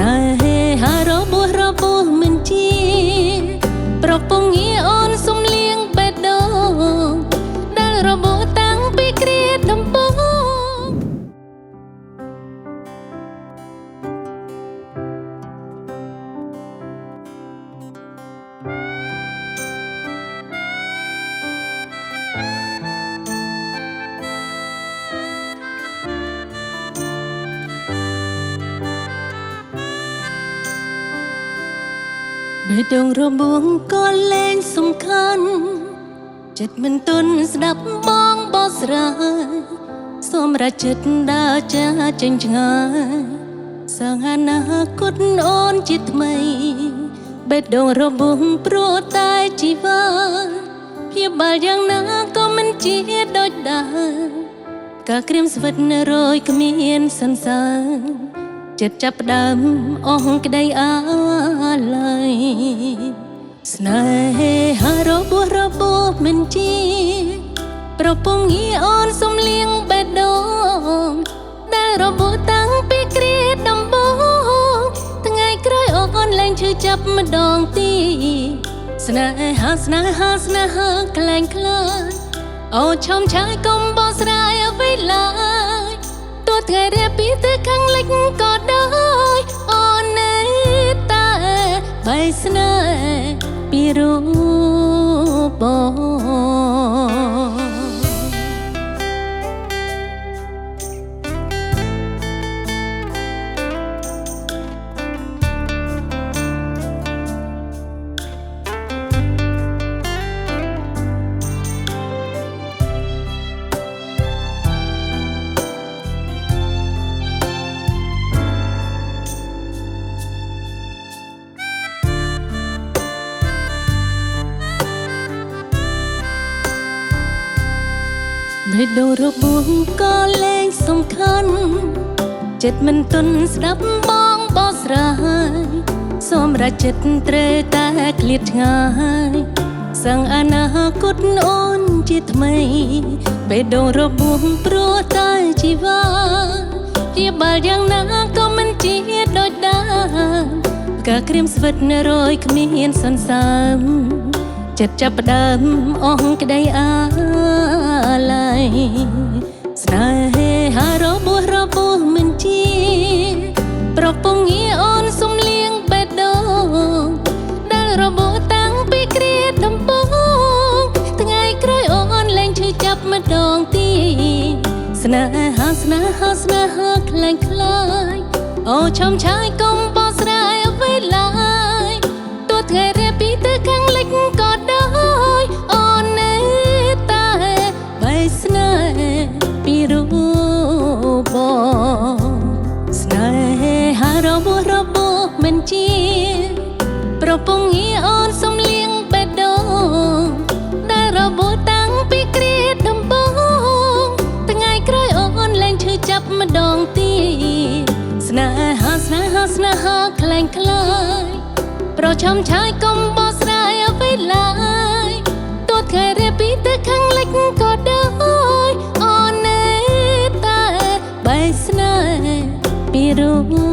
នេហារបួសមិនជាប្រពងងារអូនសុំលៀងបេះដូងដែលរបួសតាំងពីគ្រាដំបូងបេះដូងរបួងក៏លែងសំខាន់ចិត្តមិនទន់ស្ដាប់បងបោះស្រាយសូមរាចិត្តដើរចាចេញឆ្ងាយសាងអនាគតអូនជាថ្មីបេះដូងរបួងព្រោះតែជីវិតព្យាបាលយ៉ាងណាក៏មិនជាដូចដើមការក្រៀមស្វិតរយគ្មានសន្សើរចិត្តចាប់ផ្ដើមអស់ក្តីអាឡ័យស្នេហារបួសមិនជាប្រពងងារអូនសុំលៀងបេះដូងដែលរបួសតាំងពីគ្រាដំបូងថ្ងៃក្រោយអូនលែងឈឺចាប់ម្ដងទៀតស្នេហាក្លែងខ្លាចអូនឈំឆាយកុំបោះស្រាយអ្វីឡើយទោះថ្ងៃរាពីទៅខាងលិចក៏ដោយអូននៅតែបីស្នេហ៍ពីរូបបងបេះដូងរបួងក៏លែងសំខាន់ចិត្តមិនទន់ស្ដាប់បងបោះស្រាយសូមរាចិត្តត្រូវតែឃ្លាតឆ្ងាយសាំងអនាគតអូនជាថ្មីបេះដូងរបួងព្រោះតែជីវិតព្យាបាលយ៉ាងណាក៏មិនជាដូចដើមការក្រៀមស្វិតរយគ្មានសន្សើមចិត្តចាប់ផ្ដើមអស់ក្តីអាឡ័យស្នេហារបួសមិនជាប្រពងងារអូនសុំលៀងបេះដូងដែលរបួសតាំងពីគ្រាដំបូងថ្ងៃក្រោយអូនលែងឈឺចាប់ម្ដងទៀតស្នេហាក្លែងខ្លាចអូឈំឆាយកុំបោះស្រាយអ្វីឡើយទោះថ្ងៃរាពីទៅខាងលិចក៏ដោយអូននៅតែបីស្នេហ៍ពីរូបបងស្នេហារបួសមិនជាប្រពងងារអូនសុំលៀងបេះដូងដែលរបួសតាំងពីគ្រាដំបូងថ្ងៃក្រោយអូនលែងឈឺចាប់ម្ដងទៀតស្នេហាក្លែងខ្លាចប្រឈមឆាយកុំបោះស្រាយអ្វីឡើយទោះថ្ងៃរាពីទៅខាងលិចក៏ដោយអូននៅតែបីស្នេហ៍ពីរូប